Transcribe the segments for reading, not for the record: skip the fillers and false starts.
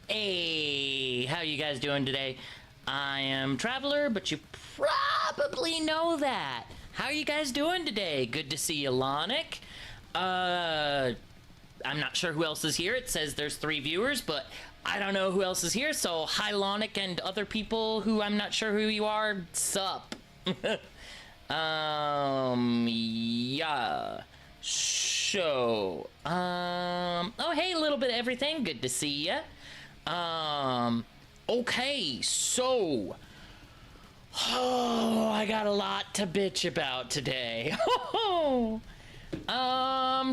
Hey, how you guys doing today? I am Traveler, but you probably know that. How are you guys doing today? Good to see you, Lonic. I'm not sure who else is here. It says there's 3 viewers, but I don't know who else is here, so hi, Lonic, and other people who I'm not sure who you are. Sup? Yeah. So, oh, hey, a little bit of everything. Good to see ya. Okay, so, oh, I got a lot to bitch about today.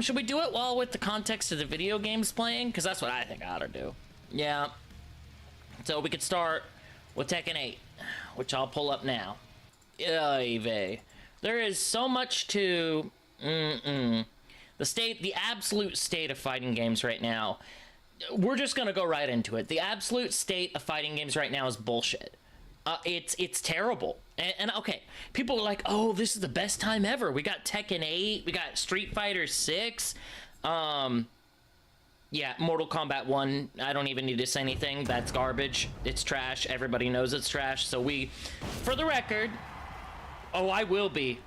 Should we do it while with the context of the video games playing? Because that's what I think I ought to do. Yeah. So we could start with Tekken 8, which I'll pull up now. There is so much to... the absolute state of fighting games right now. We're just gonna go right into it. The absolute state of fighting games right now is bullshit. It's terrible. And okay, people are like, oh, this is the best time ever. We got Tekken 8, we got Street Fighter 6, yeah, Mortal Kombat 1, I don't even need to say anything. That's garbage. It's trash. Everybody knows it's trash. So for the record, oh, I will be.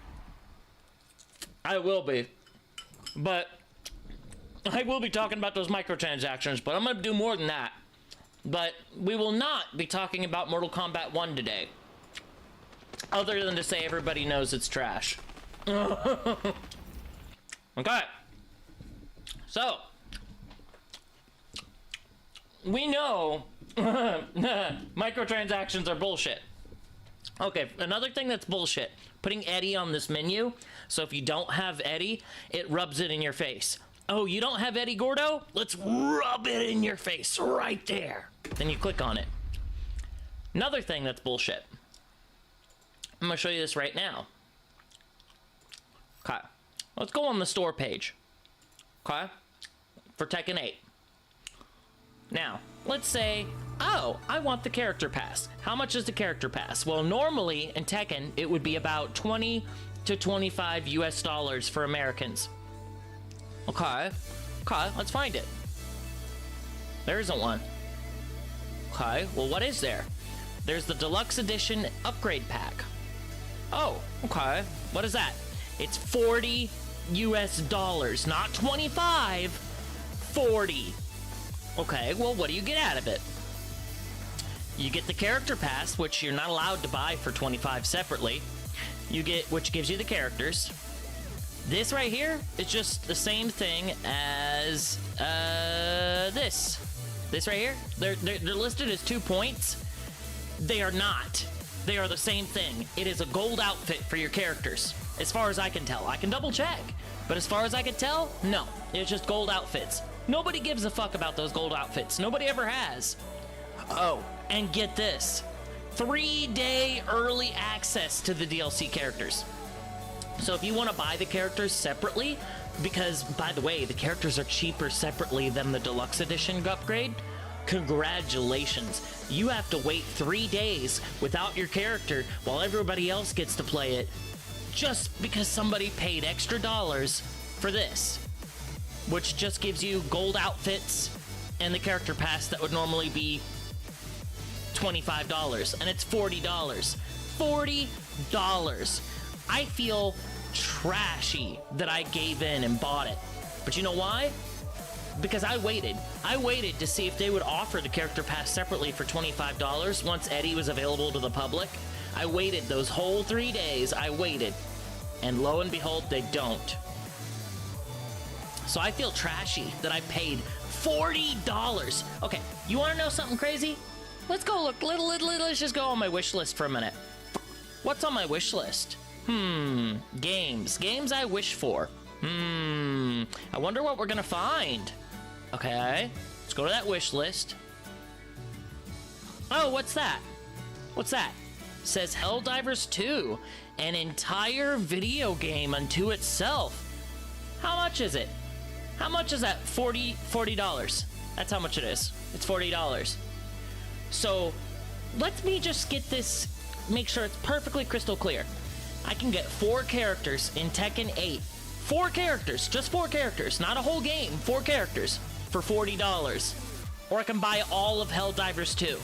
But I will be talking about those microtransactions, but I'm going to do more than that. But we will not be talking about Mortal Kombat 1 today. Other than to say everybody knows it's trash. Okay. So, we know microtransactions are bullshit. Okay, another thing that's bullshit. Putting Eddie on this menu, so if you don't have Eddie, it rubs it in your face. Oh, you don't have Eddie Gordo? Let's rub it in your face right there. Then you click on it. Another thing that's bullshit. I'm gonna show you this right now. Okay, let's go on the store page. Okay, for Tekken 8. Now, let's say, oh, I want the character pass. How much is the character pass? Well, normally in Tekken, it would be about 20 to 25 US dollars for Americans. Okay, let's find it. There isn't one. Okay, well, what is there? There's the Deluxe Edition Upgrade Pack. Oh, okay, what is that? It's 40 US dollars, not 25, 40. Okay, well, what do you get out of it? You get the character pass, which you're not allowed to buy for 25 separately. You get, which gives you the characters. This right here is just the same thing as this. This right here, they're listed as 2 points. They are not. They are the same thing. It is a gold outfit for your characters, as far as I can tell. I can double check, but as far as I can tell, no. It's just gold outfits. Nobody gives a fuck about those gold outfits. Nobody ever has. Oh, and get this. 3-day early access to the DLC characters. So if you want to buy the characters separately, because, by the way, the characters are cheaper separately than the Deluxe Edition upgrade, congratulations. You have to wait 3 days without your character while everybody else gets to play it, just because somebody paid extra dollars for this. Which just gives you gold outfits and the character pass that would normally be $25, and it's $40. $40. I feel trashy that I gave in and bought it. But you know why? Because I waited. I waited to see if they would offer the character pass separately for $25 once Eddie was available to the public. I waited those whole 3 days. I waited. And lo and behold, they don't. So I feel trashy that I paid $40. Okay, you want to know something crazy? Let's go look. Let's just go on my wish list for a minute. What's on my wish list? Games. Games I wish for. I wonder what we're gonna find. Okay, let's go to that wish list. Oh, what's that? What's that? It says Helldivers 2, an entire video game unto itself. How much is it? How much is that? $40. That's how much it is. It's $40. So, let me just get this, make sure it's perfectly crystal clear. I can get 4 characters in Tekken 8. 4 characters, just 4 characters, not a whole game, 4 characters for $40. or I can buy all of Helldivers 2.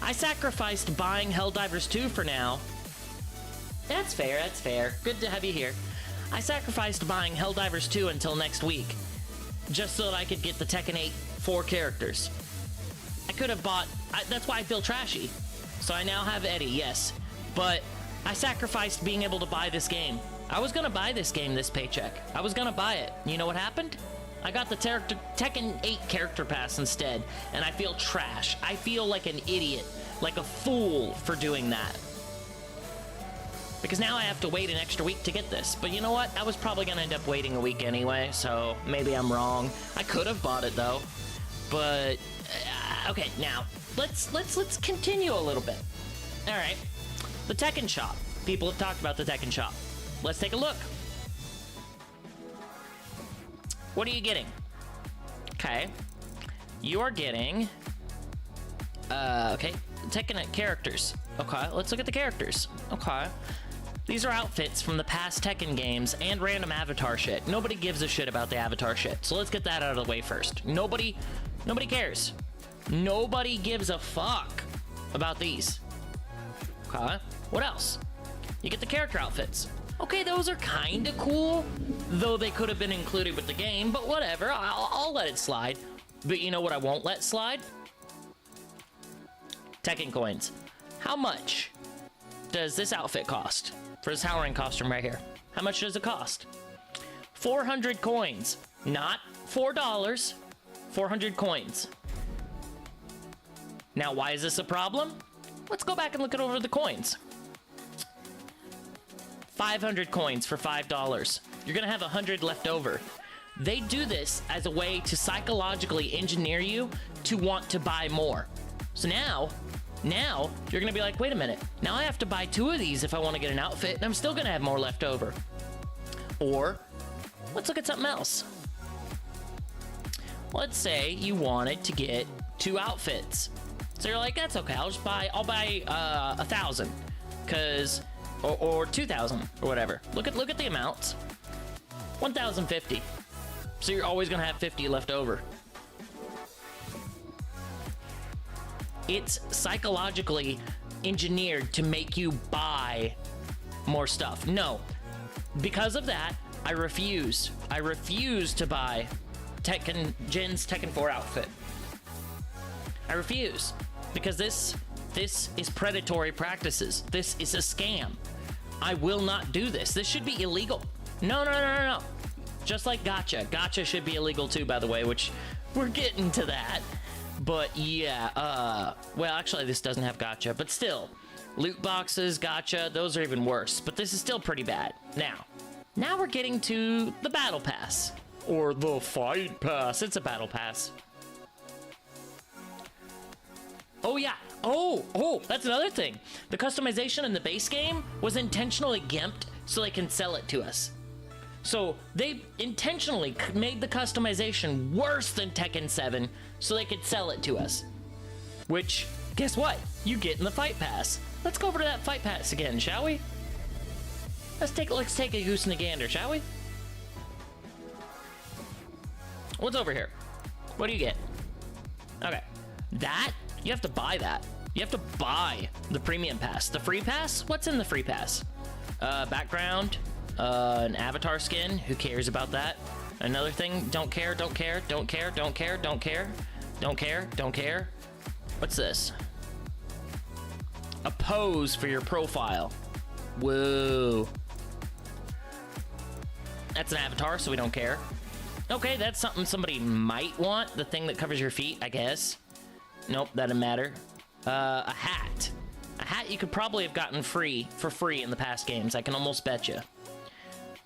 I sacrificed buying Helldivers 2 for now. That's fair, that's fair. Good to have you here. I sacrificed buying Helldivers 2 until next week, just so that I could get the Tekken 8 4 characters. I could have bought... that's why I feel trashy. So I now have Eddie, yes. But I sacrificed being able to buy this game. I was gonna buy this game this paycheck. I was gonna buy it. You know what happened? I got the Tekken 8 character pass instead, and I feel trash. I feel like an idiot, like a fool for doing that. Because now I have to wait an extra week to get this. But you know what? I was probably gonna end up waiting a week anyway, so maybe I'm wrong. I could have bought it though. But okay, now let's continue a little bit. All right, the Tekken Shop. People have talked about the Tekken Shop. Let's take a look. What are you getting? Okay, you are getting okay, Tekken characters. Okay, let's look at the characters. Okay. These are outfits from the past Tekken games and random avatar shit. Nobody gives a shit about the avatar shit. So let's get that out of the way first. Nobody cares. Nobody gives a fuck about these. Okay. What else? You get the character outfits. Okay, those are kind of cool, though they could have been included with the game, but whatever. I'll let it slide. But you know what I won't let slide? Tekken coins. How much does this outfit cost? For this Howling costume right here. How much does it cost? 400 coins. Not $4. 400 coins. Now, why is this a problem? Let's go back and look at over the coins. 500 coins for $5. You're gonna have 100 left over. They do this as a way to psychologically engineer you to want to buy more. So now you're gonna be like, wait a minute, now I have to buy 2 of these if I want to get an outfit, and I'm still gonna have more left over. Or let's look at something else. Let's say you wanted to get 2 outfits. So you're like, that's okay, I'll buy 1,000, cause or 2,000 or whatever. Look at the amounts. 1,050. So you're always gonna have 50 left over. It's psychologically engineered to make you buy more stuff. No, because of that, I refuse to buy Jin's Tekken 4 outfit. I refuse, because this is predatory practices. This is a scam. I will not do this. This should be illegal. No. Just like gacha. Gacha should be illegal too, by the way, which we're getting to that. But yeah, well, actually this doesn't have gacha, but still, loot boxes, gacha, those are even worse. But this is still pretty bad. Now we're getting to the battle pass, or the fight pass. It's a battle pass. Oh yeah. Oh, that's another thing. The customization in the base game was intentionally gimped so they can sell it to us. So they intentionally made the customization worse than Tekken 7 so they could sell it to us. Which, guess what? You get in the Fight Pass. Let's go over to that Fight Pass again, shall we? Let's take a goose and a gander, shall we? What's over here? What do you get? Okay. That, you have to buy that. You have to buy the premium pass. The free pass? What's in the free pass? Background. An avatar skin, who cares about that? Another thing, don't care. What's this? A pose for your profile. Whoa. That's an avatar, so we don't care. Okay, that's something somebody might want. The thing that covers your feet, I guess. Nope, that doesn't matter. A hat. A hat you could probably have gotten for free in the past games. I can almost bet you.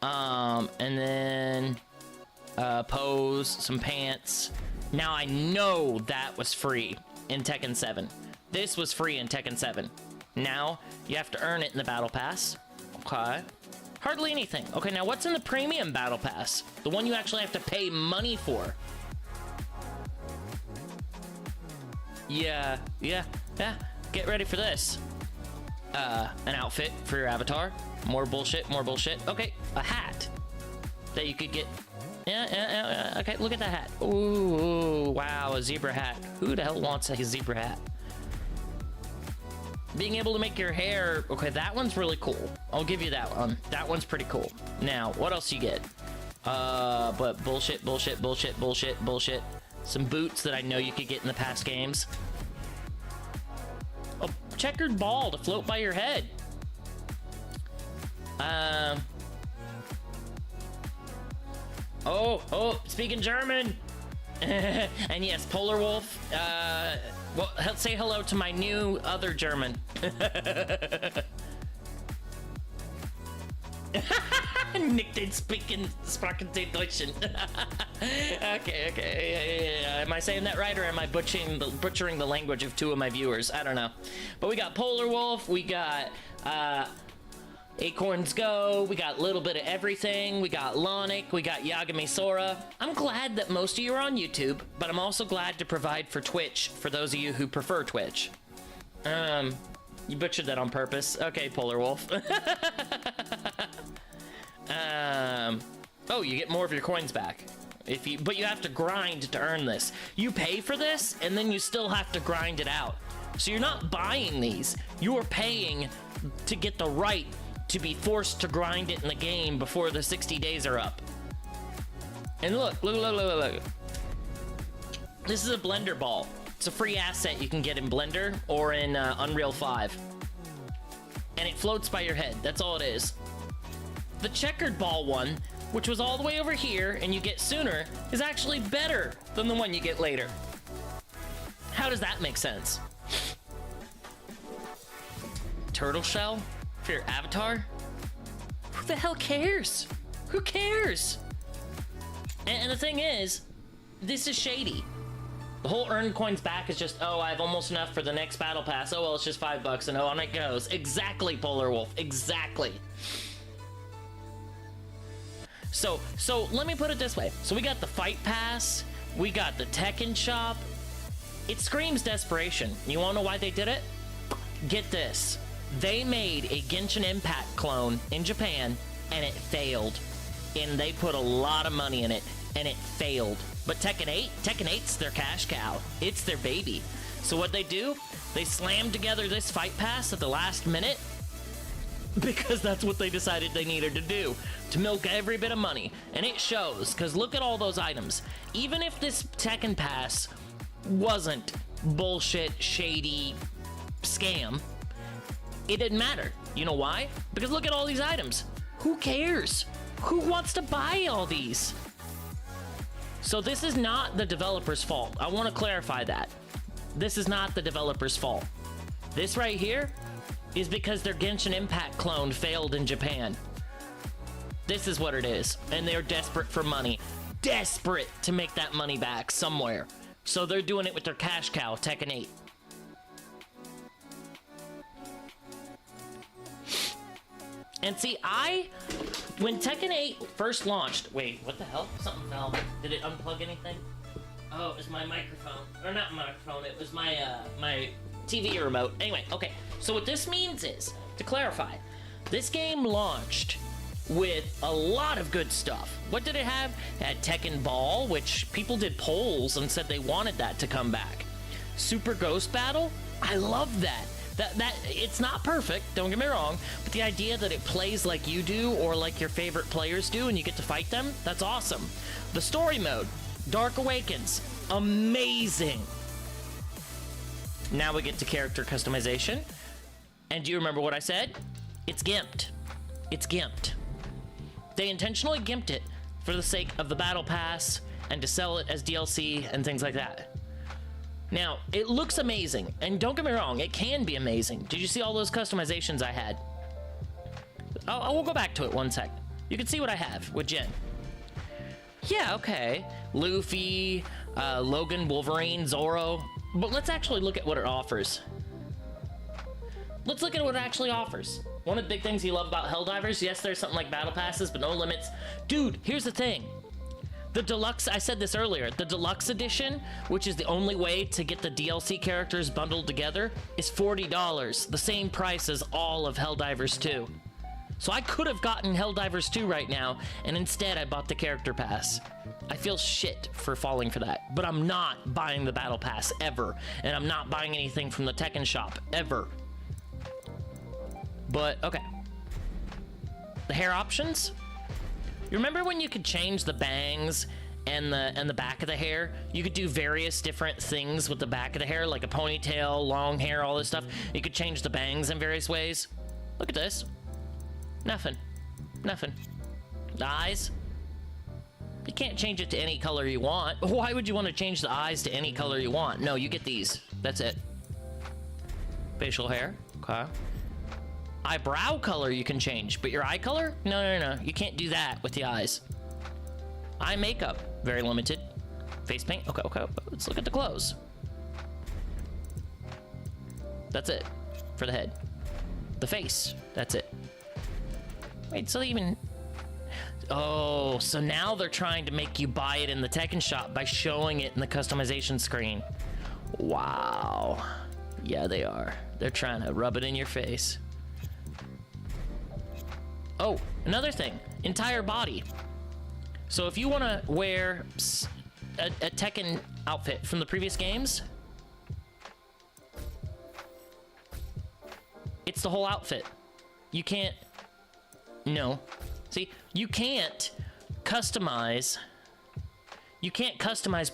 And then pose, some pants. Now I know that was free in Tekken 7. This was free in Tekken 7. Now you have to earn it in the battle pass. Okay. Hardly anything. Okay, now what's in the premium battle pass? The one you actually have to pay money for. Yeah. Get ready for this. An outfit for your avatar. More bullshit. Okay, a hat that you could get Yeah. Okay, look at that hat. Ooh, wow, a zebra hat. Who the hell wants a zebra hat? Being able to make your hair... Okay, that one's really cool. I'll give you that one. That one's pretty cool. Now, what else you get? But bullshit. Some boots that I know you could get in the past games. A checkered ball to float by your head. Oh, speaking German. And yes, Polar Wolf. Well, say hello to my new other German. Nick did sprachen den Deutschen. Okay. Yeah. Am I saying that right, or am I butchering the language of two of my viewers? I don't know. But we got Polar Wolf, we got Acorns Go, we got a little bit of everything, we got Lonic, we got Yagami Sora. I'm glad that most of you are on YouTube, but I'm also glad to provide for Twitch for those of you who prefer Twitch. You butchered that on purpose. Okay, Polar Wolf. Oh, you get more of your coins back. But you have to grind to earn this. You pay for this, and then you still have to grind it out. So you're not buying these. You are paying to get the right to be forced to grind it in the game before the 60 days are up. And look. This is a Blender ball. It's a free asset you can get in Blender or in Unreal 5. And it floats by your head. That's all it is. The checkered ball one, which was all the way over here and you get sooner, is actually better than the one you get later. How does that make sense? Turtle shell for your avatar? Who the hell cares? Who cares? And the thing is, this is shady. The whole earn coins back is just, oh, I have almost enough for the next battle pass. Oh, well, it's just $5 and on it goes. Exactly, Polar Wolf. Exactly. So let me put it this way. So we got the Fight Pass. We got the Tekken Shop. It screams desperation. You wanna know why they did it? Get this. They made a Genshin Impact clone in Japan, and it failed. And they put a lot of money in it, and it failed. But Tekken 8's their cash cow. It's their baby. So what they do, they slammed together this Fight Pass at the last minute, because that's what they decided they needed to do, to milk every bit of money. And it shows, because look at all those items. Even if this Tekken Pass wasn't bullshit, shady scam, it didn't matter. You know why? Because look at all these items. Who cares? Who wants to buy all these? So this is not the developer's fault. I want to clarify that. This is not the developer's fault. This right here is because their Genshin Impact clone failed in Japan. This is what it is. And they're desperate for money. Desperate to make that money back somewhere. So they're doing it with their cash cow, Tekken 8. And see, when Tekken 8 first launched... Wait, what the hell? Something fell. Did it unplug anything? Oh, it was my microphone. Or not my microphone, it was my TV remote. Anyway, okay. So what this means is, to clarify, this game launched with a lot of good stuff. What did it have? It had Tekken Ball, which people did polls and said they wanted that to come back. Super Ghost Battle? I love that. That it's not perfect, don't get me wrong, but the idea that it plays like you do or like your favorite players do and you get to fight them, that's awesome. The story mode, Dark Awakens, amazing. Now we get to character customization. And do you remember what I said? It's gimped. It's gimped. They intentionally gimped it for the sake of the battle pass and to sell it as DLC and things like that. Now, it looks amazing, and don't get me wrong, it can be amazing. Did you see all those customizations I had? I will go back to it one sec. You can see what I have with Jin. Yeah, okay. Luffy, Logan, Wolverine, Zoro. But let's actually look at what it offers. Let's look at what it actually offers. One of the big things you love about Helldivers, yes, there's something like battle passes, but no limits. Dude, here's the thing. The deluxe, I said this earlier, the deluxe edition, which is the only way to get the DLC characters bundled together, is $40, the same price as all of Helldivers 2. So I could have gotten Helldivers 2 right now, and instead I bought the character pass. I feel shit for falling for that, but I'm not buying the battle pass ever, and I'm not buying anything from the Tekken shop ever. But okay, the hair options. You remember when you could change the bangs and the back of the hair? You could do various different things with the back of the hair, like a ponytail, long hair, all this stuff. You could change the bangs in various ways. Look at this. Nothing. Nothing. The eyes. You can't change it to any color you want. Why would you want to change the eyes to any color you want? No, you get these. That's it. Facial hair. Okay. Eyebrow color you can change, but your eye color? No, no, no. You can't do that with the eyes. Eye makeup. Very limited. Face paint. Okay, okay. Let's look at the clothes. That's it. For the head. The face. That's it. Wait, so they even... Oh, so now they're trying to make you buy it in the Tekken shop by showing it in the customization screen. Wow. Yeah, they are. They're trying to rub it in your face. Oh, another thing. Entire body. So if you want to wear a Tekken outfit from the previous games, it's the whole outfit. You can't... No. See, you can't customize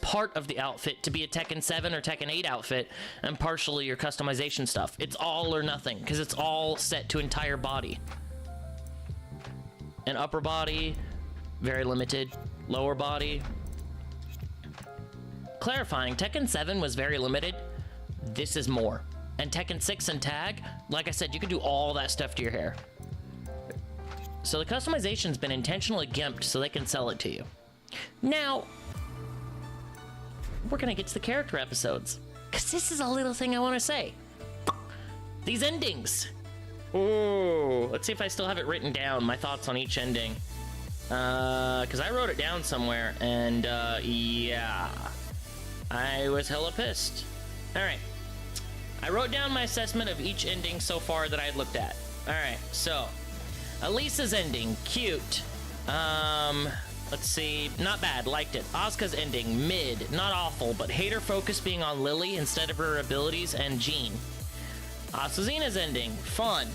part of the outfit to be a Tekken 7 or Tekken 8 outfit and partially your customization stuff. It's all or nothing, because it's all set to entire body. And upper body, very limited. Lower body. Clarifying, Tekken 7 was very limited. This is more. And Tekken 6 and Tag, like I said, you can do all that stuff to your hair. So the customization's been intentionally gimped so they can sell it to you. Now, we're gonna get to the character episodes, because this is a little thing I want to say. These endings. Oh, let's see if I still have it written down, my thoughts on each ending. Because I wrote it down somewhere, and yeah. I was hella pissed. Alright. I wrote down my assessment of each ending so far that I had looked at. Alright, so... Elisa's ending, cute. Let's see, not bad, liked it. Asuka's ending, mid, not awful, but hater focus being on Lily instead of her abilities and Jean. Suzuna's ending, fun.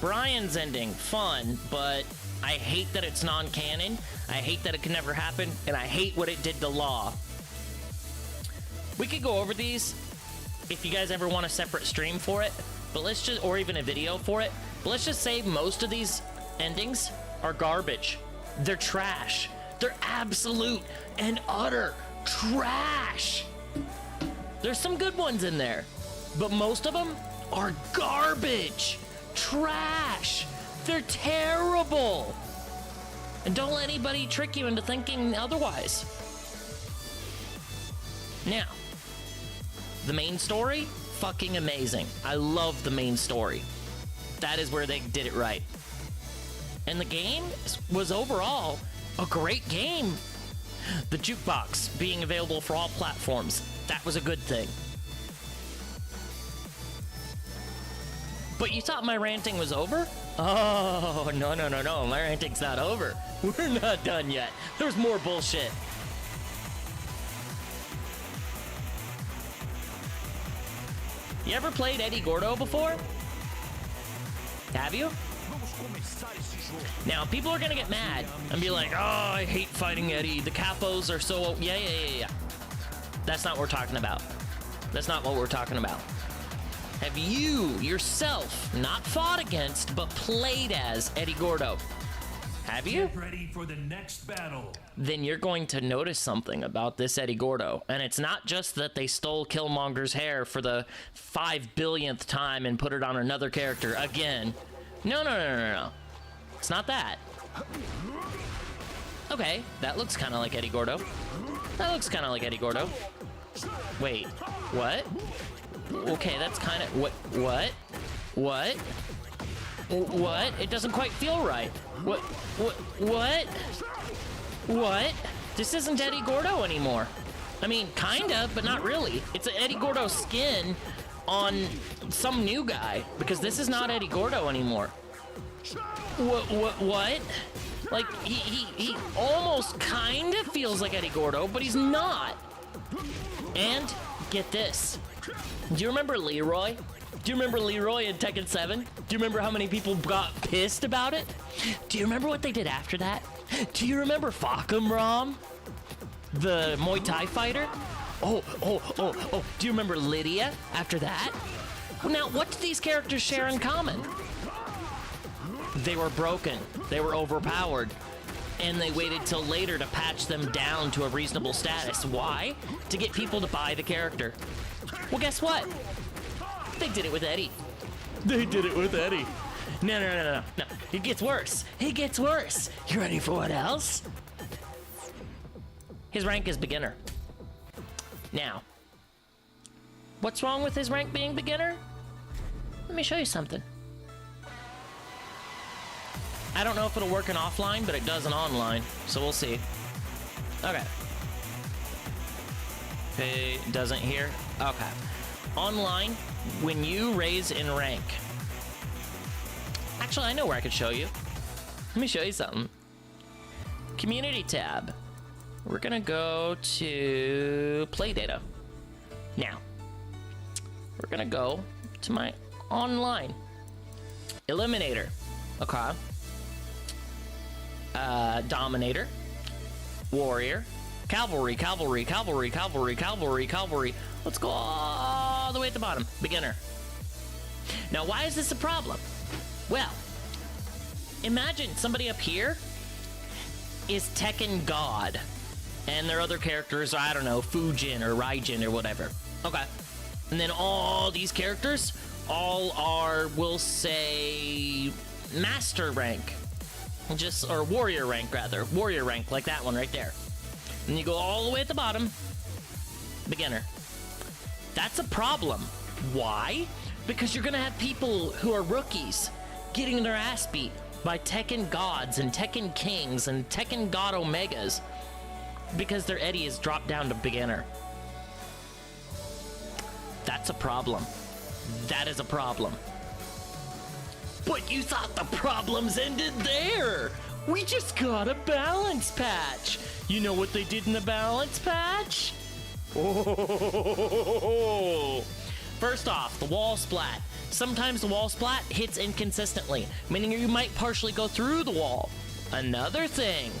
Brian's ending, fun, but I hate that it's non-canon. I hate that it can never happen, and I hate what it did to Law. We could go over these if you guys ever want a separate stream for it, but let's just, or even a video for it. But let's just say most of these endings are garbage. They're trash. They're absolute and utter trash. There's some good ones in there, but most of them are garbage. Trash. They're terrible. And don't let anybody trick you into thinking otherwise. Now, the main story, fucking amazing. I love the main story. That is where they did it right. And the game was overall a great game. The jukebox being available for all platforms, that was a good thing. But you thought my ranting was over? Oh, no, no, no, no. My ranting's not over. We're not done yet. There's more bullshit. You ever played Eddie Gordo before? Have you? Now, people are gonna get mad and be like, oh, I hate fighting Eddie. The capos are so... Yeah. That's not what we're talking about. That's not what we're talking about. Have you, yourself, not fought against, but played as Eddie Gordo? Have you? Get ready for the next battle. Then you're going to notice something about this Eddie Gordo. And it's not just that they stole Killmonger's hair for the 5 billionth time and put it on another character again. No. It's not that. Okay, that looks kind of like Eddie Gordo. That looks kind of like Eddie Gordo. Wait, what? Okay, that's kind of... What? What? It doesn't quite feel right. What? This isn't Eddie Gordo anymore. I mean, kind of, but not really. It's an Eddie Gordo skin on some new guy, because this is not Eddie Gordo anymore. What? Like, he almost kind of feels like Eddie Gordo, but he's not. And, get this. Do you remember Leroy? Do you remember Leroy in Tekken 7? Do you remember how many people got pissed about it? Do you remember what they did after that? Do you remember Fakum Ram? The Muay Thai fighter? Oh. Do you remember Lydia after that? Now, what do these characters share in common? They were broken. They were overpowered. And they waited till later to patch them down to a reasonable status. Why? To get people to buy the character. Well, guess what? They did it with Eddie. They did it with Eddie. No. It gets worse. It gets worse. You ready for what else? His rank is beginner. Now, what's wrong with his rank being beginner? Let me show you something. I don't know if it'll work in offline, but it does in online, so we'll see. Okay. It doesn't here? Okay. Online, when you raise in rank... Actually, I know where I could show you. Let me show you something. Community tab. We're gonna go to play data. Now, we're gonna go to my online. Eliminator. Okay. Dominator. Warrior. Cavalry. Let's go all the way at the bottom. Beginner. Now, why is this a problem? Well, imagine somebody up here is Tekken God. And their other characters, I don't know, Fujin or Raijin or whatever. Okay. And then all these characters all are, we'll say, master rank. Or warrior rank, rather. Warrior rank, like that one right there. And you go all the way at the bottom. Beginner. That's a problem. Why? Because you're going to have people who are rookies getting their ass beat by Tekken Gods and Tekken Kings and Tekken God Omegas because their Eddie is dropped down to beginner. That's a problem. That is a problem. But you thought the problems ended there. We just got a balance patch. You know what they did in the balance patch? Oh. First off, the wall splat. Sometimes the wall splat hits inconsistently, meaning you might partially go through the wall. Another thing,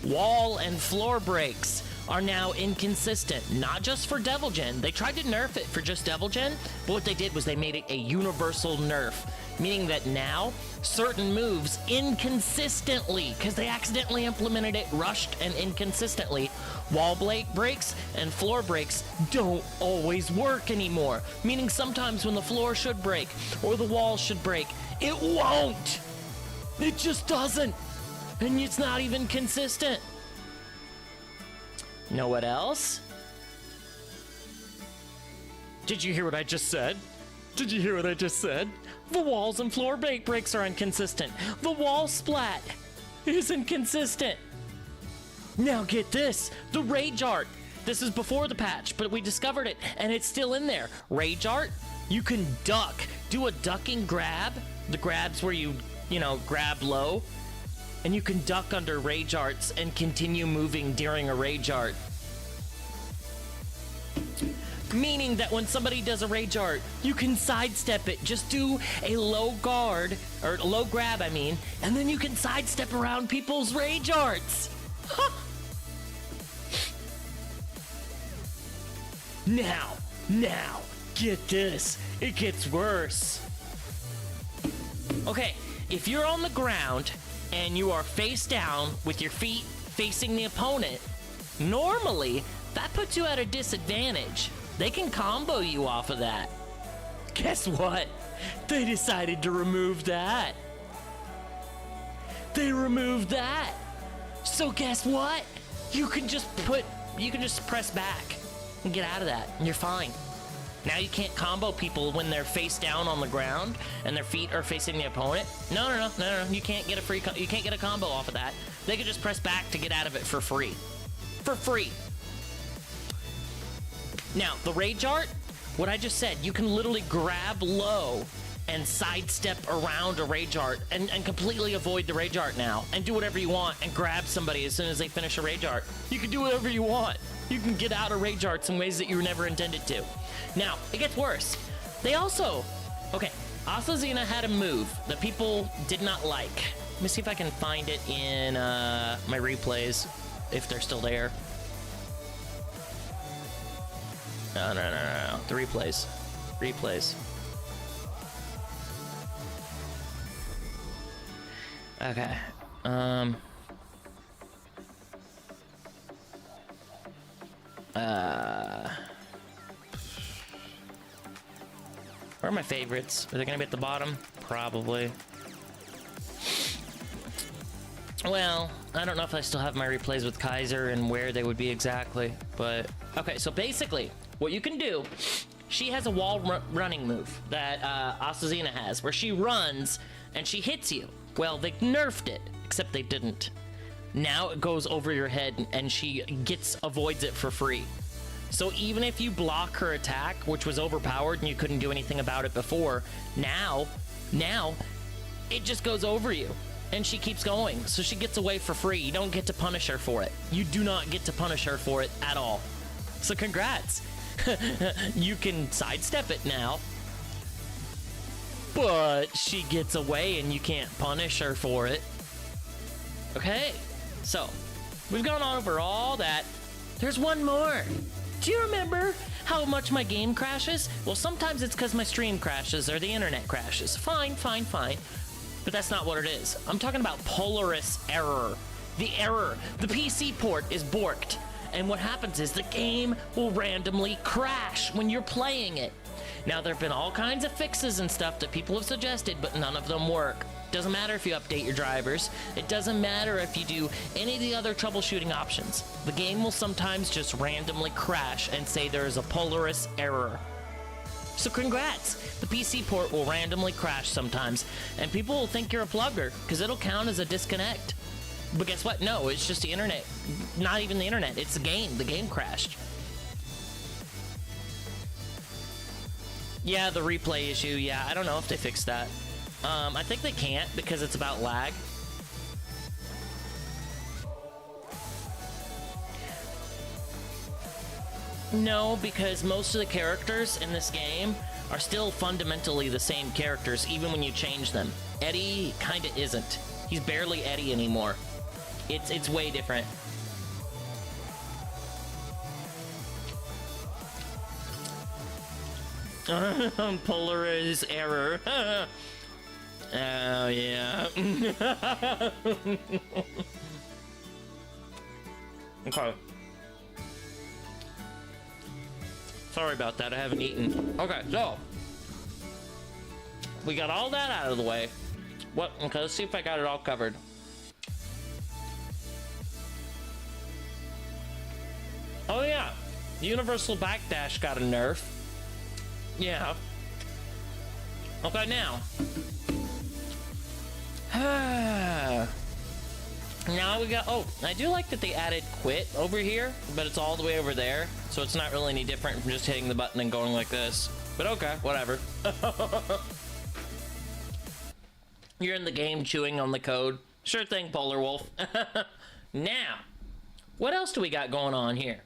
wall and floor breaks are now inconsistent, not just for Devil Gen. They tried to nerf it for just Devil Gen, but what they did was they made it a universal nerf, meaning that now certain moves inconsistently, because they accidentally implemented it rushed and inconsistently, wall breaks and floor breaks don't always work anymore, meaning sometimes when the floor should break or the wall should break, it won't. It just doesn't. And it's not even consistent. Know what else? Did you hear what I just said? Did you hear what I just said? The walls and floor breaks are inconsistent. The wall splat is inconsistent. Now get this, the rage art. This is before the patch, but we discovered it and it's still in there. Rage art, you can duck, do a ducking grab. The grab's where you grab low. And you can duck under rage arts and continue moving during a rage art. Meaning that when somebody does a rage art, you can sidestep it. Just do a low guard, or low grab, I mean, and then you can sidestep around people's rage arts. Huh. Now, get this. It gets worse. Okay, if you're on the ground and you are face down with your feet facing the opponent, normally that puts you at a disadvantage. They can combo you off of that. Guess what? They decided to remove that. They removed that. So guess what? You can just press back and get out of that and you're fine. Now you can't combo people when they're face down on the ground and their feet are facing the opponent. No. You can't get a combo off of that. They can just press back to get out of it for free. For free. Now, the rage art, what I just said, you can literally grab low and sidestep around a rage art and completely avoid the rage art now and do whatever you want and grab somebody as soon as they finish a rage art. You can do whatever you want. You can get out of rage arts in ways that you were never intended to. Now, it gets worse. They also... Okay, Asazina had a move that people did not like. Let me see if I can find it in my replays, if they're still there. No. The replays. Replays. Okay. Where are my favorites? Are they gonna be at the bottom? Probably. Well, I don't know if I still have my replays with Kaiser and where they would be exactly, but... Okay, so basically, what you can do... She has a wall running move that Asazina has, where she runs and she hits you. Well, they nerfed it, except they didn't. Now it goes over your head and she avoids it for free. So even if you block her attack, which was overpowered and you couldn't do anything about it before, now it just goes over you and she keeps going. So she gets away for free. You don't get to punish her for it. You do not get to punish her for it at all. So congrats. You can sidestep it now, but she gets away and you can't punish her for it. Okay, so we've gone over all that. There's one more. Do you remember how much my game crashes? Well, sometimes it's because my stream crashes or the internet crashes. Fine. But that's not what it is. I'm talking about Polaris error. The error. The PC port is borked. And what happens is the game will randomly crash when you're playing it. Now, there have been all kinds of fixes and stuff that people have suggested, but none of them work. Doesn't matter if you update your drivers. It doesn't matter if you do any of the other troubleshooting options. The game will sometimes just randomly crash and say there is a Polaris error. So congrats! The PC port will randomly crash sometimes, and people will think you're a plugger, because it'll count as a disconnect. But guess what? No, it's just the internet. Not even the internet. It's the game. The game crashed. Yeah, the replay issue. Yeah, I don't know if they fixed that. I think they can't because it's about lag. No, because most of the characters in this game are still fundamentally the same characters, even when you change them. Eddie kinda isn't. He's barely Eddie anymore. It's way different. Polaris error. Oh, yeah. Okay. Sorry about that, I haven't eaten. Okay, so. We got all that out of the way. What? Okay, let's see if I got it all covered. Oh yeah, the universal backdash got a nerf. Yeah. Okay, now. Now we got, oh, I do like that they added quit over here, but it's all the way over there, so it's not really any different from just hitting the button and going like this. But okay, whatever. You're in the game chewing on the code. Sure thing, Polar Wolf. Now, what else do we got going on here?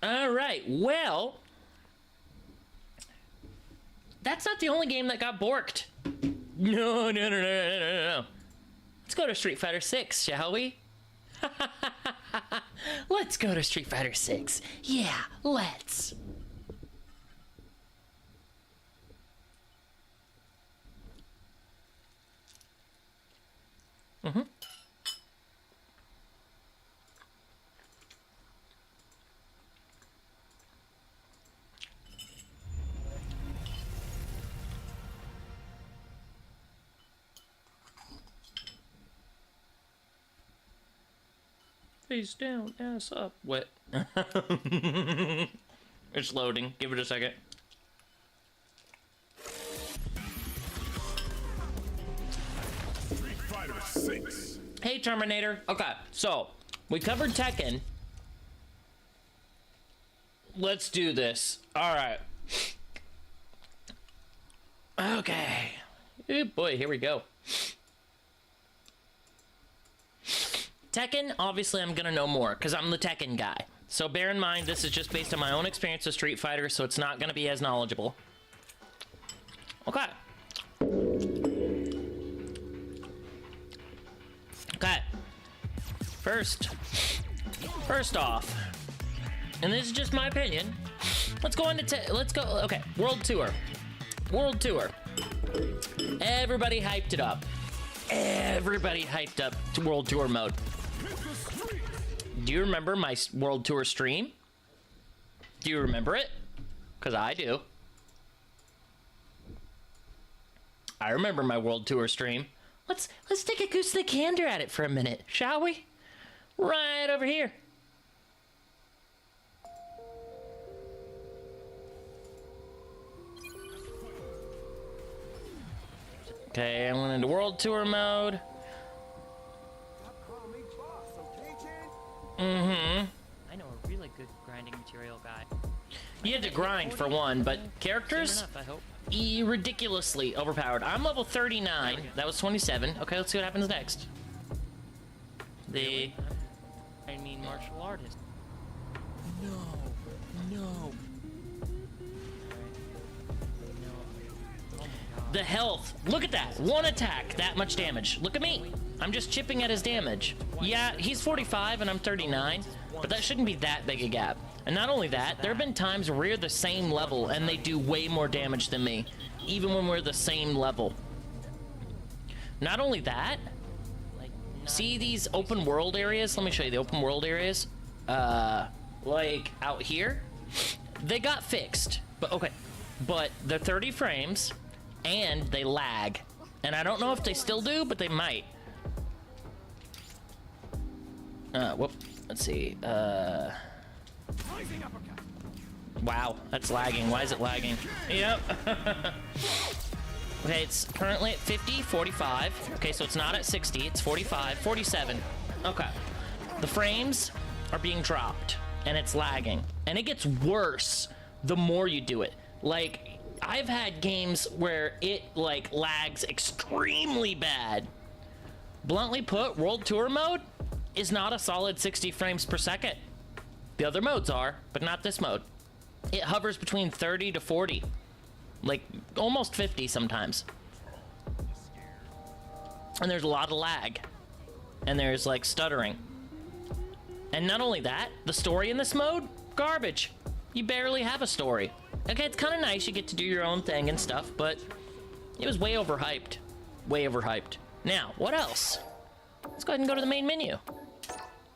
All right, well, that's not the only game that got borked. No. Let's go to Street Fighter 6, shall we? Let's go to Street Fighter 6. Yeah, let's. Face down, ass up. What? It's loading. Give it a second. Street Fighter 6. Hey, Terminator. Okay, so we covered Tekken. Let's do this. All right. Okay. Oh boy, here we go. Tekken, obviously I'm gonna know more, because I'm the Tekken guy. So bear in mind, this is just based on my own experience with Street Fighter, so it's not gonna be as knowledgeable. Okay. Okay. First off, and this is just my opinion, let's go into okay, World Tour. Everybody hyped it up. Everybody hyped up to World Tour mode. Do you remember my World Tour stream? Do you remember it? Because I do. I remember my World Tour stream. Let's take a acoustic gander at it for a minute, shall we? Right over here. Okay, I went into World Tour mode. I know a really good grinding material guy. You had to grind for one, but Soon characters? enough, I hope. Ridiculously overpowered. I'm level 39. That was 27. Okay, let's see what happens next. I mean, martial artist. No. The health. Look at that. One attack, that much damage. Look at me. I'm just chipping at his damage. Yeah, he's 45 and I'm 39, but that shouldn't be that big a gap. And not only that, there have been times where we're the same level and they do way more damage than me, even when we're the same level. Not only that, see these open world areas? Let me show you the open world areas. Like out here, they got fixed, but they're 30 frames and they lag. And I don't know if they still do, but they might. Whoop, let's see, wow, that's lagging. Why is it lagging? Yep. Okay, it's currently at 50, 45. Okay, so it's not at 60, it's 45, 47. Okay. The frames are being dropped, and it's lagging. And it gets worse the more you do it. Like, I've had games where it, like, lags extremely bad. Bluntly put, World Tour mode is not a solid 60 frames per second. The other modes are, but not this mode. It hovers between 30 to 40. Like, almost 50 sometimes. And there's a lot of lag. And there's, like, stuttering. And not only that, the story in this mode, garbage. You barely have a story. Okay, it's kind of nice, you get to do your own thing and stuff, but it was way overhyped. Way overhyped. Now, what else? Let's go ahead and go to the main menu.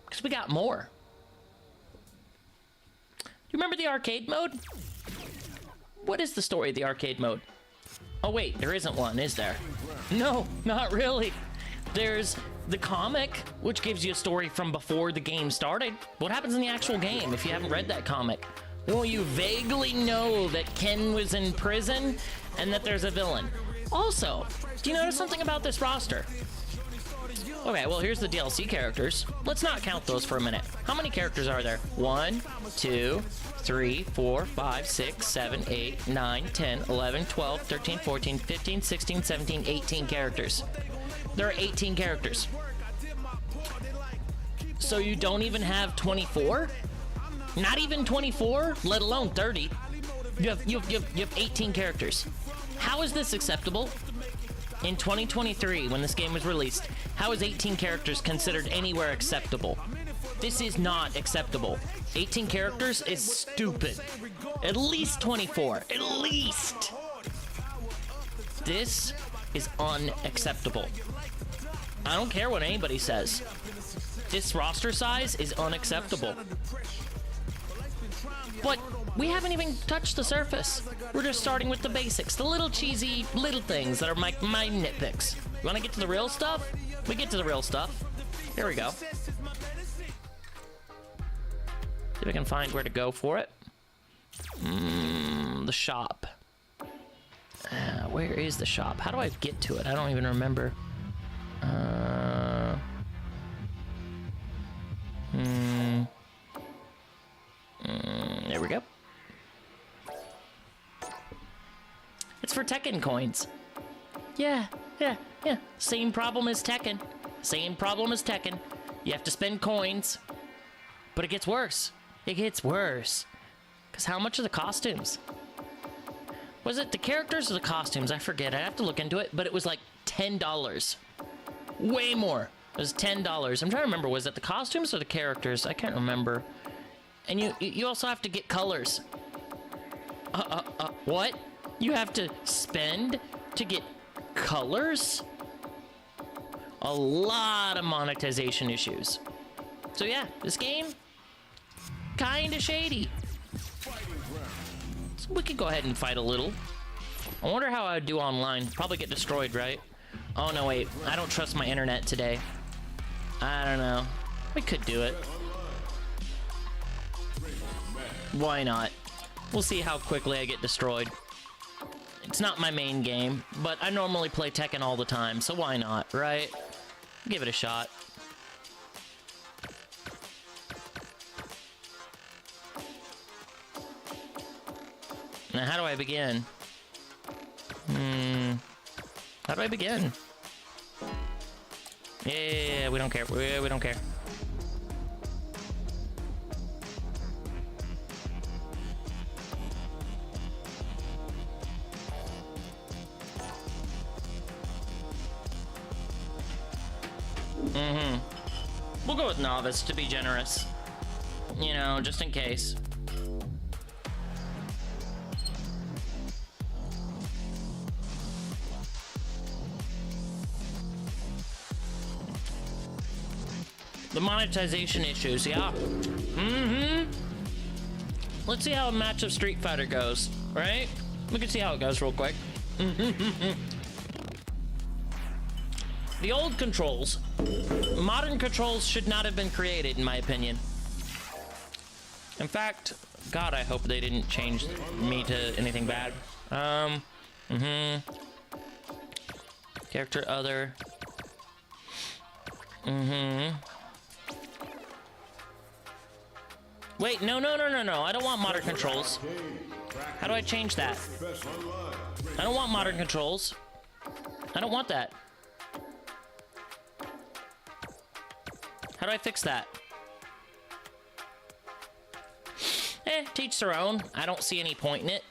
Because we got more. Do you remember the arcade mode? What is the story of the arcade mode? Oh wait, there isn't one, is there? No, not really. There's the comic, which gives you a story from before the game started. What happens in the actual game if you haven't read that comic? Well, you vaguely know that Ken was in prison and that there's a villain. Also, do you notice something about this roster? Okay, well, here's the DLC characters. Let's not count those for a minute. How many characters are there? 1, 2, 3, 4, 5, 6, 7, 8, 9, 10, 11, 12, 13, 14, 15, 16, 17, 18 characters. There are 18 characters. So you don't even have 24? Not even 24, let alone 30. You have 18 characters. How is this acceptable? In 2023, when this game was released, how is 18 characters considered anywhere acceptable? This is not acceptable. 18 characters is stupid. At least 24. At least. This is unacceptable. I don't care what anybody says. This roster size is unacceptable. But we haven't even touched the surface. We're just starting with the basics, the little cheesy little things that are my nitpicks. You want to get to the real stuff? We get to the real stuff. Here we go. See if I can find where to go for it. The shop. Where is the shop? How do I get to it? I don't even remember. There we go. It's for Tekken coins. Yeah. Same problem as Tekken. Same problem as Tekken. You have to spend coins. But it gets worse. It gets worse. Because how much are the costumes? Was it the characters or the costumes? I forget. I have to look into it. But it was like $10. Way more. It was $10. I'm trying to remember. Was it the costumes or the characters? I can't remember. And you also have to get colors. What? You have to spend to get colors? A lot of monetization issues. So yeah, this game, kinda shady. So we could go ahead and fight a little. I wonder how I would do online. Probably get destroyed, right? Oh no, wait. I don't trust my internet today. I don't know. We could do it. Why not? We'll see how quickly I get destroyed. It's not my main game, but I normally play Tekken all the time, so why not, right? Give it a shot. Now, how do I begin? How do I begin? Yeah, we don't care. We don't care. We'll go with novice to be generous. You know, just in case. The monetization issues, yeah. Let's see how a match of Street Fighter goes, right? We can see how it goes real quick. The old controls, modern controls should not have been created, in my opinion. In fact, God, I hope they didn't change me to anything bad. Character other. Wait, no. I don't want modern controls. How do I change that? I don't want modern controls. I don't want that. How do I fix that? Teach their own. I don't see any point in it.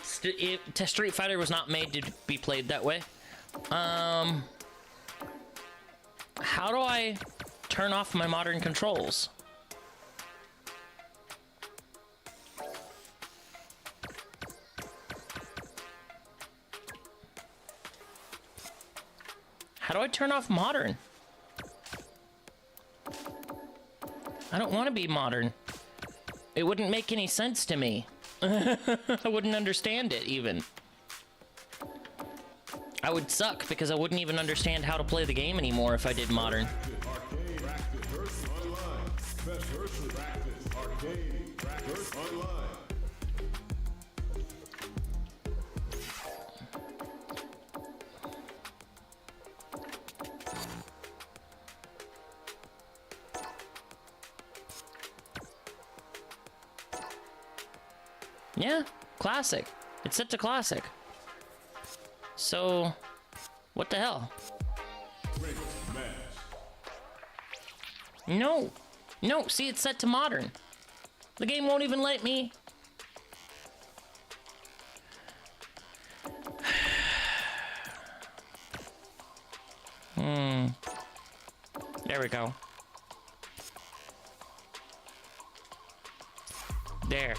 Street Fighter was not made to be played that way. How do I turn off my modern controls? How do I turn off modern? I don't want to be modern. It wouldn't make any sense to me. I wouldn't understand it, even. I would suck, because I wouldn't even understand how to play the game anymore if I did modern. Yeah, classic. It's set to classic. So, what the hell? No, see, it's set to modern. The game won't even let me. There we go. There.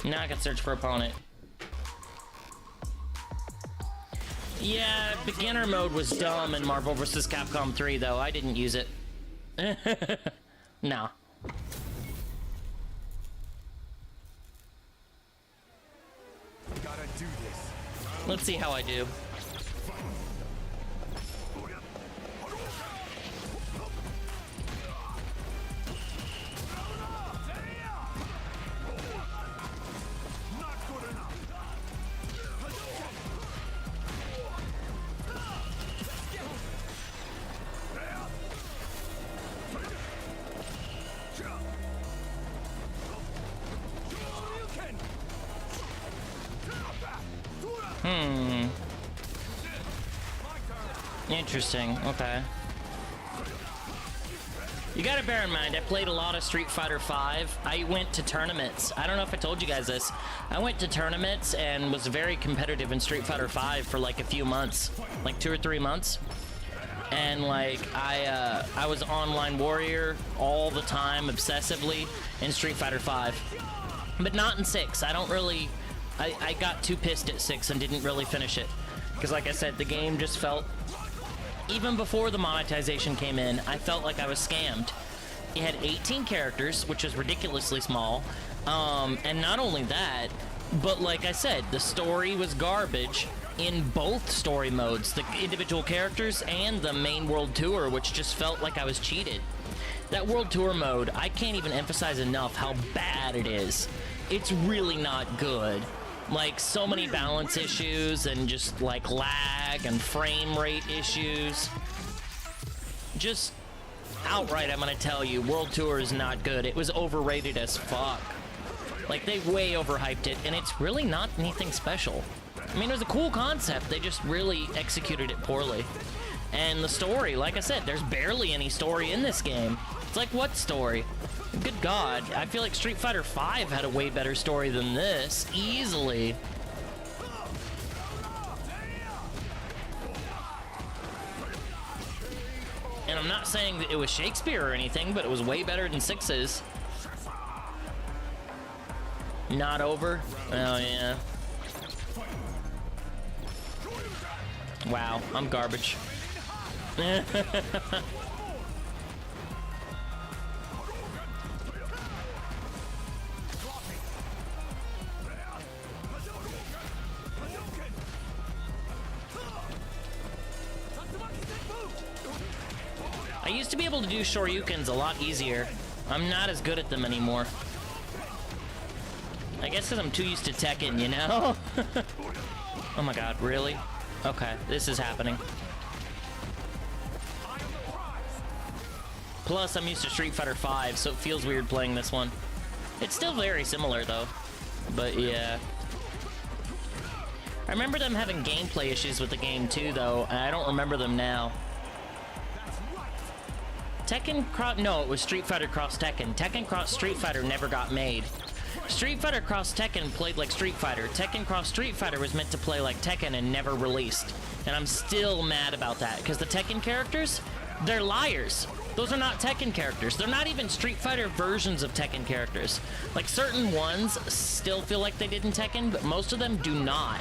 Now I can search for opponent. Yeah, beginner mode was dumb in Marvel vs. Capcom 3, though. I didn't use it. No. Gotta do this. Let's see how I do. Interesting. Okay. You gotta bear in mind, I played a lot of Street Fighter V. I went to tournaments. I don't know if I told you guys this. I went to tournaments and was very competitive in Street Fighter V for like a few months, like 2 or 3 months. And like I was online warrior all the time, obsessively in Street Fighter V, but not in 6. I don't really. I got too pissed at 6 and didn't really finish it because, like I said, the game just felt. Even before the monetization came in, I felt like I was scammed. It had 18 characters, which is ridiculously small. And not only that, but like I said, the story was garbage in both story modes, the individual characters and the main world tour, which just felt like I was cheated. That world tour mode, I can't even emphasize enough how bad it is. It's really not good. Like, so many balance issues and just like lag and frame rate issues. Just outright, I'm gonna tell you, World Tour is not good. It was overrated as fuck. Like, they way overhyped it, and it's really not anything special. I mean, it was a cool concept. They just really executed it poorly. And the story, like I said, there's barely any story in this game. It's like, what story? Good God, I feel like Street Fighter V had a way better story than this, easily. And I'm not saying that it was Shakespeare or anything, but it was way better than 6's. Not over? Oh, yeah. Wow, I'm garbage. I used to be able to do Shoryukens a lot easier. I'm not as good at them anymore. I guess because I'm too used to Tekken, you know? Oh my god, really? Okay, this is happening. Plus, I'm used to Street Fighter V, so it feels weird playing this one. It's still very similar, though. But yeah. I remember them having gameplay issues with the game, too, though, and I don't remember them now. Tekken Cross... No, it was Street Fighter Cross Tekken. Tekken Cross Street Fighter never got made. Street Fighter Cross Tekken played like Street Fighter. Tekken Cross Street Fighter was meant to play like Tekken and never released. And I'm still mad about that, because the Tekken characters, they're liars. Those are not Tekken characters. They're not even Street Fighter versions of Tekken characters. Like, certain ones still feel like they did in Tekken, but most of them do not.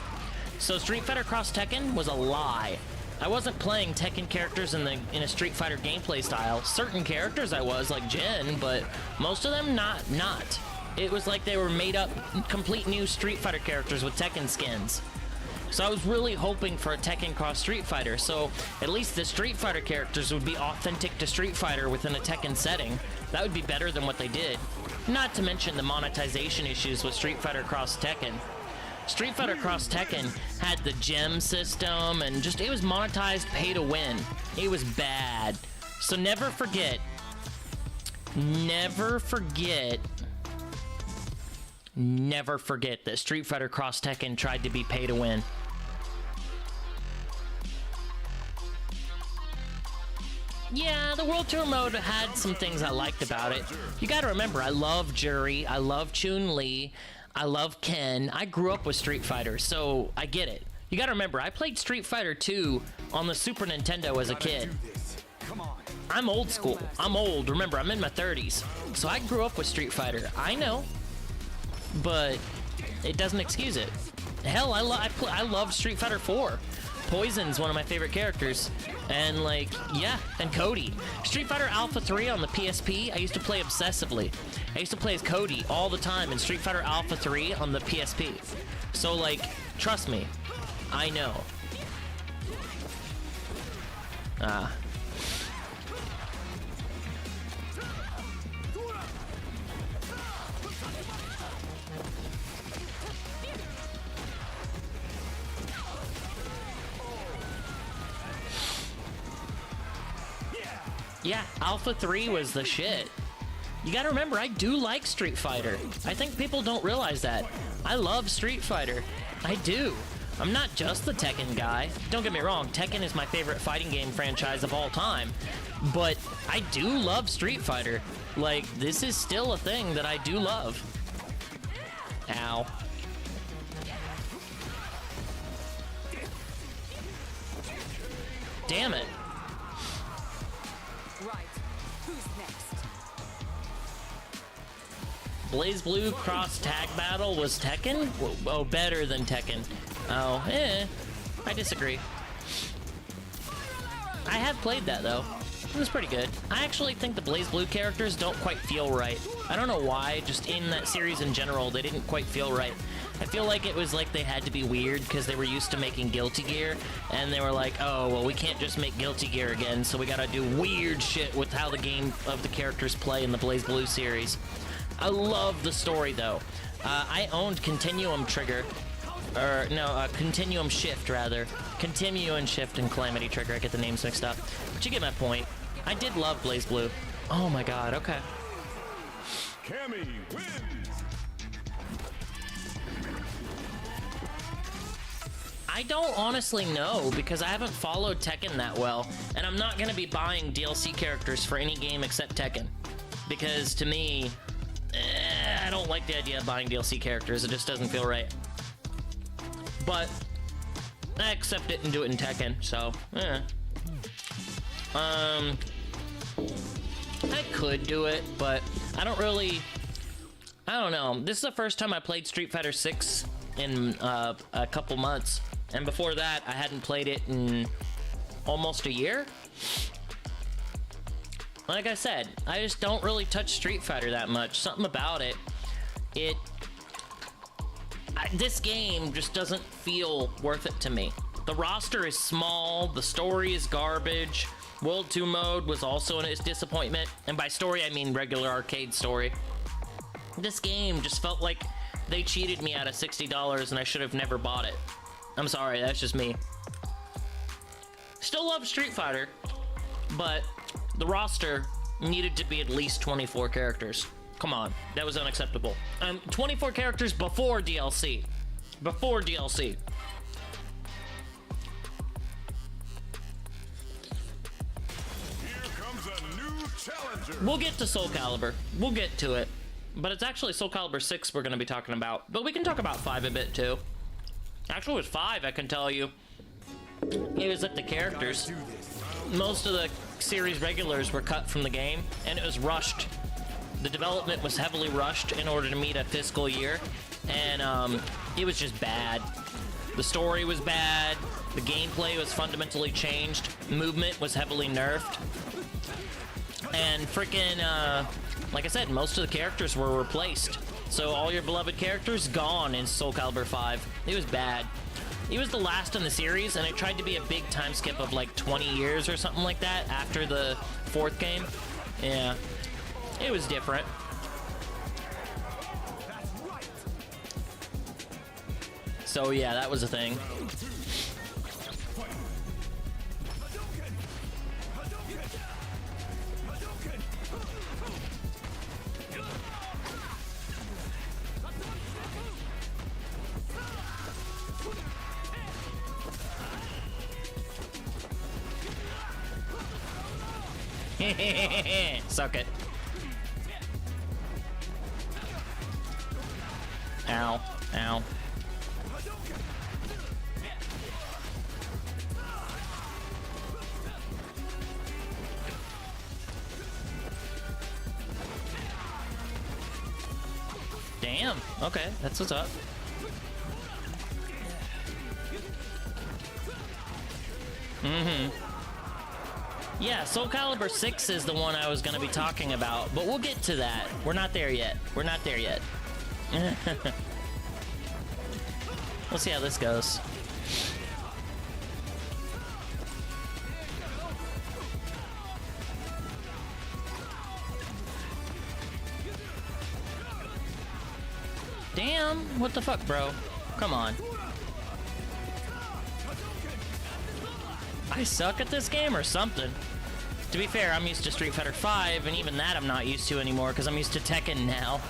So Street Fighter Cross Tekken was a lie. I wasn't playing Tekken characters in a Street Fighter gameplay style. Certain characters I was, like Jin, but most of them not. It was like they were made up complete new Street Fighter characters with Tekken skins. So I was really hoping for a Tekken Cross Street Fighter, so at least the Street Fighter characters would be authentic to Street Fighter within a Tekken setting. That would be better than what they did. Not to mention the monetization issues with Street Fighter Cross Tekken. Street Fighter Cross Tekken had the gem system and just, it was monetized pay to win. It was bad. So never forget that Street Fighter Cross Tekken tried to be pay to win. Yeah, the World Tour mode had some things I liked about it. You gotta remember, I love Juri, I love Chun-Li, I love Ken. I grew up with Street Fighter, so I get it. You gotta remember, I played Street Fighter 2 on the Super Nintendo as a kid. I'm old school. I'm old. Remember, I'm in my 30s. So I grew up with Street Fighter. I know. But it doesn't excuse it. Hell, I love Street Fighter 4. Poison's one of my favorite characters. And like, yeah, and Cody. Street Fighter Alpha 3 on the PSP, I used to play obsessively. I used to play as Cody all the time in Street Fighter Alpha 3 on the PSP. So like, trust me, I know. Yeah, Alpha 3 was the shit. You gotta remember, I do like Street Fighter. I think people don't realize that. I love Street Fighter. I do. I'm not just the Tekken guy. Don't get me wrong, Tekken is my favorite fighting game franchise of all time. But I do love Street Fighter. Like, this is still a thing that I do love. Ow. Damn it. Right. Who's next? Blaze Blue Cross Tag Battle was Tekken? Oh, better than Tekken. Oh, I disagree. I have played that, though. It was pretty good. I actually think the Blaze Blue characters don't quite feel right. I don't know why, just in that series in general, they didn't quite feel right. I feel like it was like they had to be weird because they were used to making Guilty Gear, and they were like, oh, well, we can't just make Guilty Gear again, so we gotta do weird shit with how the game of the characters play in the Blaze Blue series. I love the story, though. I owned Continuum Trigger, or no, Continuum Shift, rather. Continuum Shift and Calamity Trigger, I get the names mixed up. But you get my point. I did love Blaze Blue. Oh my god, okay. Cammy wins. I don't honestly know because I haven't followed Tekken that well, and I'm not going to be buying DLC characters for any game except Tekken. Because to me, I don't like the idea of buying DLC characters. It just doesn't feel right. But I accept it and do it in Tekken, so I could do it, but I don't know. This is the first time I played Street Fighter 6 in a couple months. And before that, I hadn't played it in almost a year. Like I said, I just don't really touch Street Fighter that much. Something about it, this game just doesn't feel worth it to me. The roster is small, the story is garbage. World 2 mode was also a disappointment. And by story, I mean regular arcade story. This game just felt like they cheated me out of $60 and I should have never bought it. I'm sorry, that's just me. Still love Street Fighter, but the roster needed to be at least 24 characters. Come on, that was unacceptable. 24 characters before DLC. Before DLC. Here comes a new challenger. We'll get to Soul Calibur. We'll get to it. But it's actually Soul Calibur 6 we're going to be talking about. But we can talk about 5 a bit, too. Actually, it was 5, I can tell you. It was at the characters. Most of the series regulars were cut from the game, and it was rushed. The development was heavily rushed in order to meet a fiscal year, and it was just bad. The story was bad, the gameplay was fundamentally changed, movement was heavily nerfed, and freaking, like I said, most of the characters were replaced. So all your beloved characters gone in Soul Calibur 5. It was bad. It was the last in the series, and it tried to be a big time skip of like 20 years or something like that after the 4th game. Yeah, it was different. So yeah, that was a thing. Suck it. Ow. Ow. Damn. Okay, that's what's up. Yeah, Soul Calibur 6 is the one I was going to be talking about, but we'll get to that. We're not there yet. We're not there yet. We'll see how this goes. Damn, what the fuck, bro? Come on. I suck at this game or something. To be fair, I'm used to Street Fighter 5, and even that I'm not used to anymore because I'm used to Tekken now.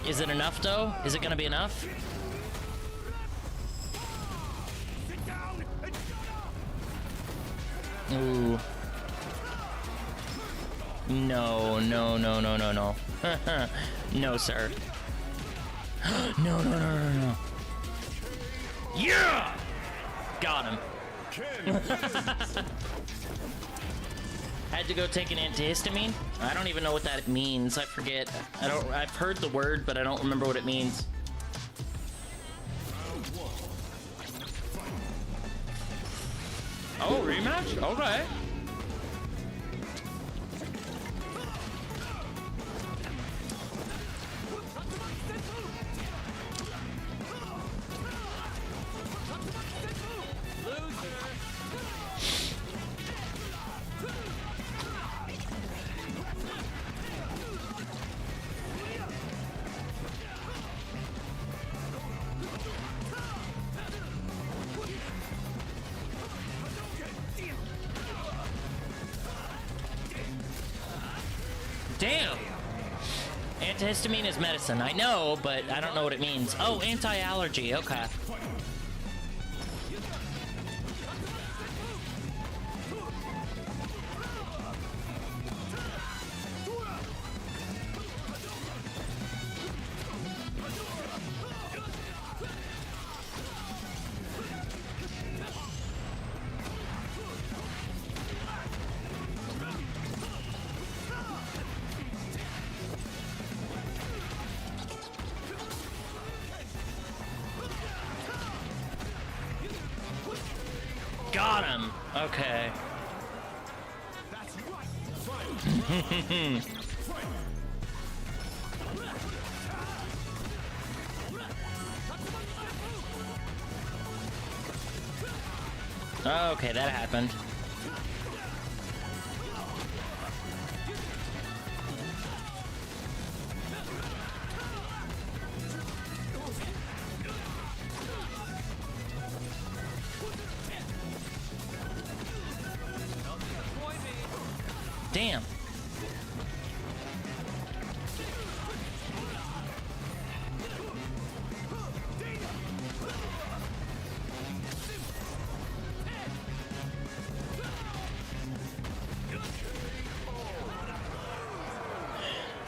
Is it enough though? Is it gonna be enough? Ooh. No, no, no, no, no, no. No, sir. No, no, no, no, no. Yeah! Got him. Had to go take an antihistamine? I don't even know what that means. I forget. I've heard the word, but I don't remember what it means. Oh, rematch? Okay. Damn! Antihistamine is medicine. I know, but I don't know what it means. Oh, anti-allergy. Okay. Got him! Okay. Okay, that happened. Damn.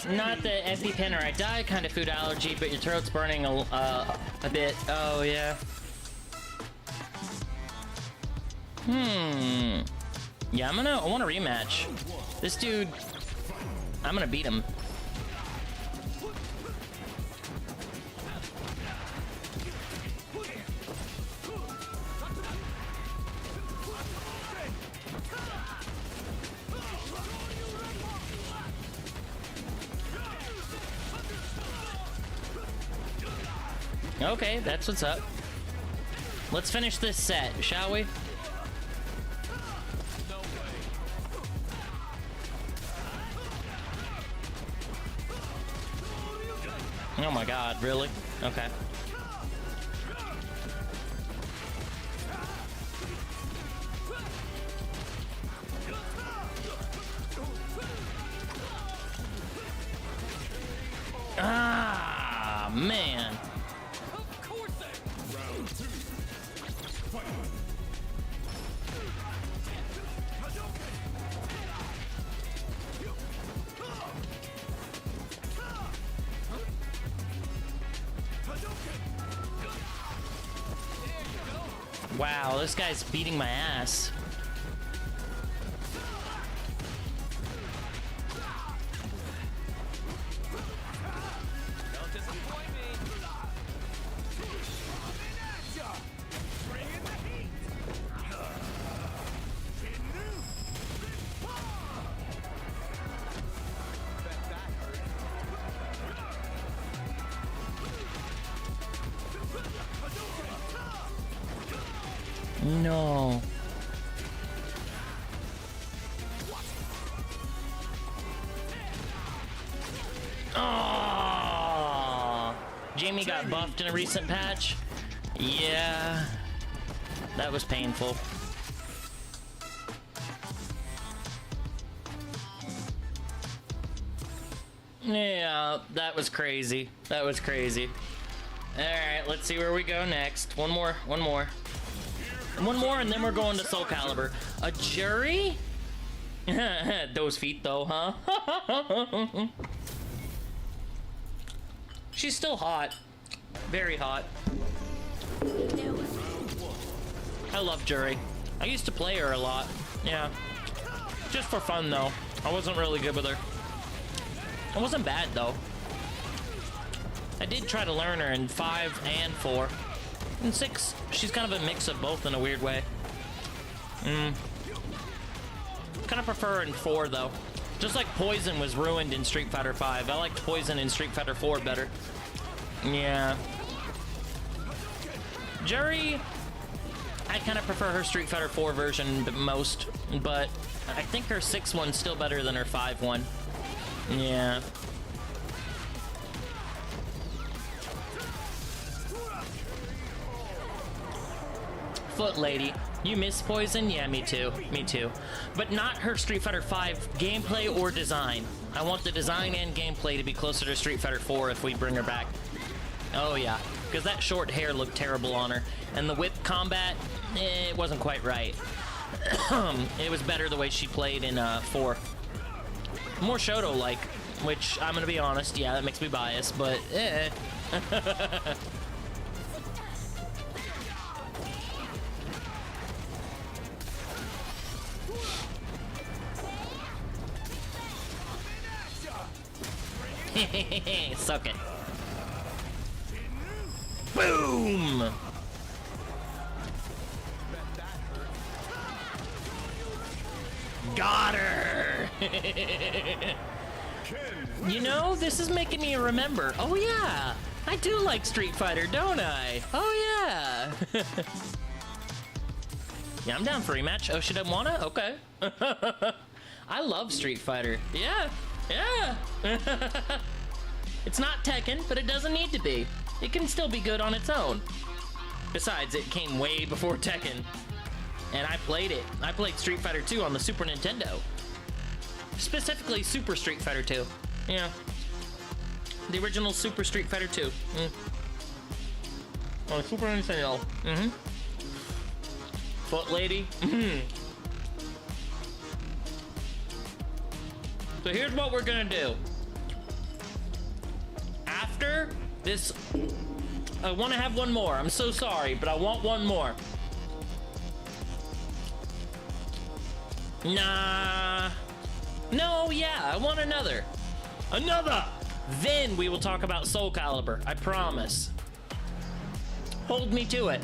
Not the EpiPen or I die kind of food allergy, but your throat's burning a bit. Oh, yeah. Yeah, I want a rematch. This dude, I'm gonna beat him. Okay, that's what's up. Let's finish this set, shall we? Oh my god, really? Okay. Ah, man. Wow, this guy's beating my ass. No. Oh, Jamie got buffed in a recent patch. Yeah, that was painful. Yeah, that was crazy. That was crazy. Alright, let's see where we go next. One more, and then we're going to Soul Calibur. A jury? Those feet though, huh? She's still hot. Very hot. I love Jury. I used to play her a lot. Yeah. Just for fun though. I wasn't really good with her. I wasn't bad though. I did try to learn her in 5 and 4. In 6, she's kind of a mix of both in a weird way. Kind of prefer in 4 though. Just like Poison was ruined in Street Fighter 5. I liked Poison in Street Fighter 4 better. Yeah. Jury, I kind of prefer her Street Fighter 4 version the most, but I think her 6 one's still better than her 5 one. Yeah. Foot Lady. You miss Poison? Yeah, me too. Me too. But not her Street Fighter 5 gameplay or design. I want the design and gameplay to be closer to Street Fighter 4 if we bring her back. Oh yeah, because that short hair looked terrible on her. And the whip combat, it wasn't quite right. It was better the way she played in 4. More Shoto-like, which I'm gonna be honest, yeah, that makes me biased, but eh. Suck it. Boom! Got her! You know, this is making me remember. Oh yeah, I do like Street Fighter, don't I? Oh yeah. Yeah, I'm down for a rematch. Oh, she doesn't wanna? Okay. I love Street Fighter. Yeah, yeah. It's not Tekken, but it doesn't need to be. It can still be good on its own. Besides, it came way before Tekken. And I played it. I played Street Fighter 2 on the Super Nintendo. Specifically, Super Street Fighter 2. Yeah. The original Super Street Fighter 2. On Super Nintendo. Foot Lady. So here's what we're gonna do. After this, I want to have one more. I'm so sorry, but I want one more. Nah. No, yeah, I want another. Another! Then we will talk about Soul Calibur. I promise. Hold me to it.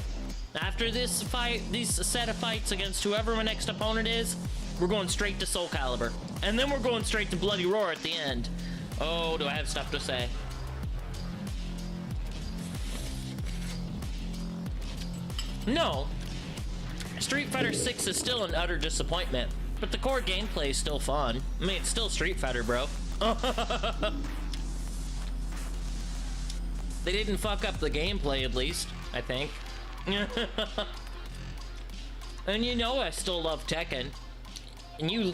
After this fight, these set of fights against whoever my next opponent is, we're going straight to Soul Calibur. And then we're going straight to Bloody Roar at the end. Oh, do I have stuff to say? No. Street Fighter 6 is still an utter disappointment, but the core gameplay is still fun. I mean, it's still Street Fighter, bro. They didn't fuck up the gameplay, at least, I think. And you know I still love Tekken. And you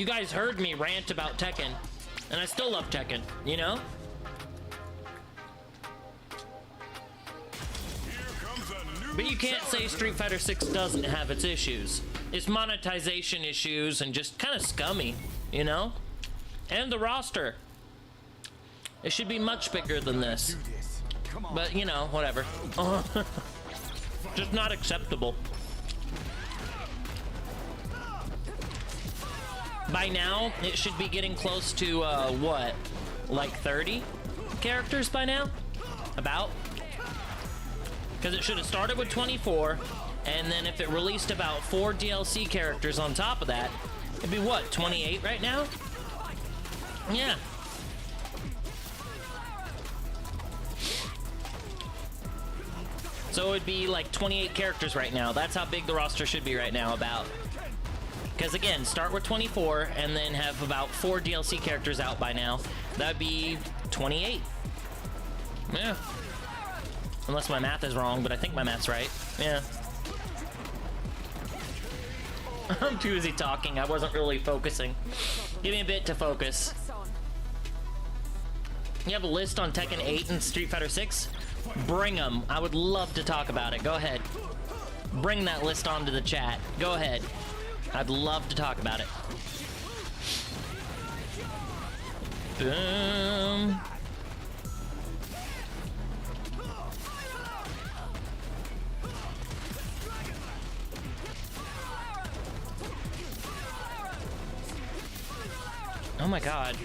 guys heard me rant about Tekken. And I still love Tekken, you know? But you can't say Street Fighter 6 doesn't have its issues. It's monetization issues and just kind of scummy, you know? And the roster. It should be much bigger than this. But, you know, whatever. Just not acceptable. By now, it should be getting close to, what? Like 30 characters by now? About? Because it should have started with 24, and then if it released about 4 DLC characters on top of that, it'd be what, 28 right now? Yeah. So it'd be like 28 characters right now. That's how big the roster should be right now, about. Because again, start with 24, and then have about 4 DLC characters out by now. That'd be 28. Yeah. Unless my math is wrong, but I think my math's right. Yeah. I'm too busy talking. I wasn't really focusing. Give me a bit to focus. You have a list on Tekken 8 and Street Fighter 6? Bring them. I would love to talk about it. Go ahead. Bring that list onto the chat. Go ahead. I'd love to talk about it. Boom. Oh my god.